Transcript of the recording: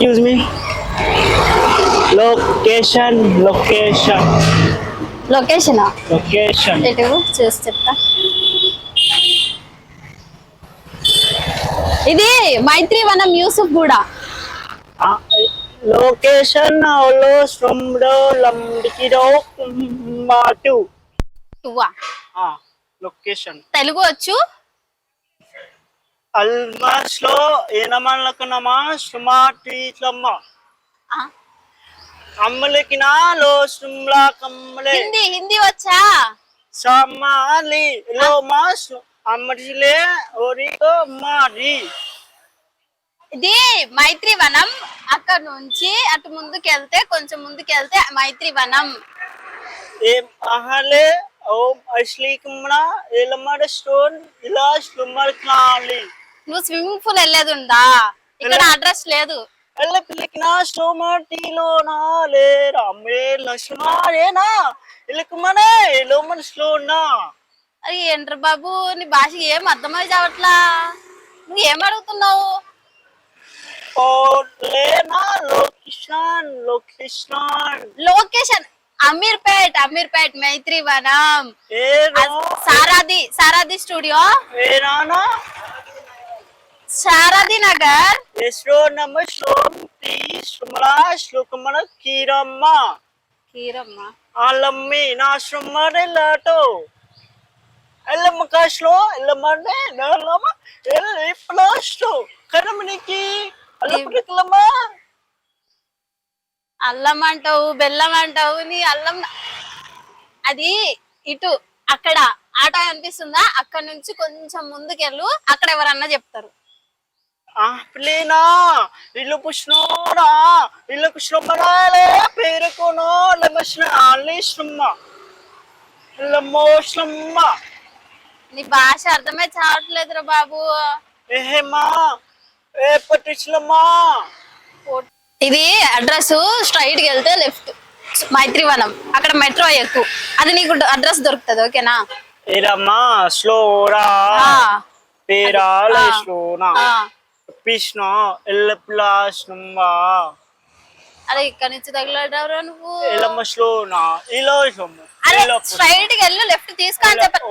Excuse me. Location. లొకేషనా? Location. ఎటు చూసి చెప్తా. ఇది మైత్రివనం యూసుఫ్ కూడా. Location. Olo Sumdo Lamdikido Matu. టువా Location. Telugu వచ్చు? Almas lo enamanlaka nama smart itlama. అమ్మలకినా లో సుమ్లా కమ్మలే హిందీ వచ్చా? సమాలి లో మాస్ అమ్మడిలే ఓరికో మారి. ఇది మైత్రివనం. అక్కడ నుంచి అటు ముందుకెళ్తే కొంచెం ముందుకెళ్తే మైత్రివనం. ఏం అహలే ఓం అశ్లీకమనా ఎలమడ స్టోన్ ఇలా స్లుమర్ క్లాలి. నువ్వు స్విమ్మింగ్ పూల్ వెళ్ళేది ఉందా? ఇక్కడ అడ్రస్ లేదు. ఎల్లపిల్లకినా స్లోమాటిలో నాలే రామే లక్ష్మారేనా ఇలకమనే లోమన్ స్లోనా. అది ఏంట్ర బాబు, నీ భాష ఏం అర్థమై చావట్లా. నువ్వు ఏం అడుగుతున్నావు? లొకేషన్ అమీర్పేట్ మైత్రివనం. సారాది స్టూడియో, సారాది నగర్. కీరమ్మ అల్లమ్మి నా శ్రమనే లాటో ఎల్లమ్మ కాశ్లో ఎల్లమ్మనే నల్లమ్మ ఎల్లప్లాస్టో కరమనికి అల్లమ్మ. అల్లం అంటావు, బెల్లం అంటావు. నీ అల్లం అది ఇటు అక్కడ ఆటో అనిపిస్తుందా? అక్కడ నుంచి కొంచెం ముందుకెళ్ళు, అక్కడ ఎవరన్నా చెప్తారు. ప్లేనా ఇల్లు పుష్ణోరా ఇల్లు పుష్ణమరాలే పేరుకోనో లమష్ణ ఆలిష్మ లమోష్మ. నీ భాష అర్థమై చావట్లేదురా బాబు. ఏమా ఏ పట్టించలమ్మా. ఇది అడ్రస్ స్ట్రైట్ కి వెళ్తే లెఫ్ట్ మైత్రివనం. అక్కడ మెట్రో ఎక్కువ, అది నీకు అడ్రస్ దొరుకుతుంది. ఓకేనా? ఏరమ్మా స్లోరా పేరాలే స్లోనా పిష్ణ ఎల్లప్లాస్నమ్మా. అరే ఇక్కడ నుంచి తగిలాడవరా నువ్వు? ఎల్లమ్మ స్లోనా ఇలా స్ట్రైట్ కి వెళ్ళు, లెఫ్ట్ తీసుకో అని చెప్పాను.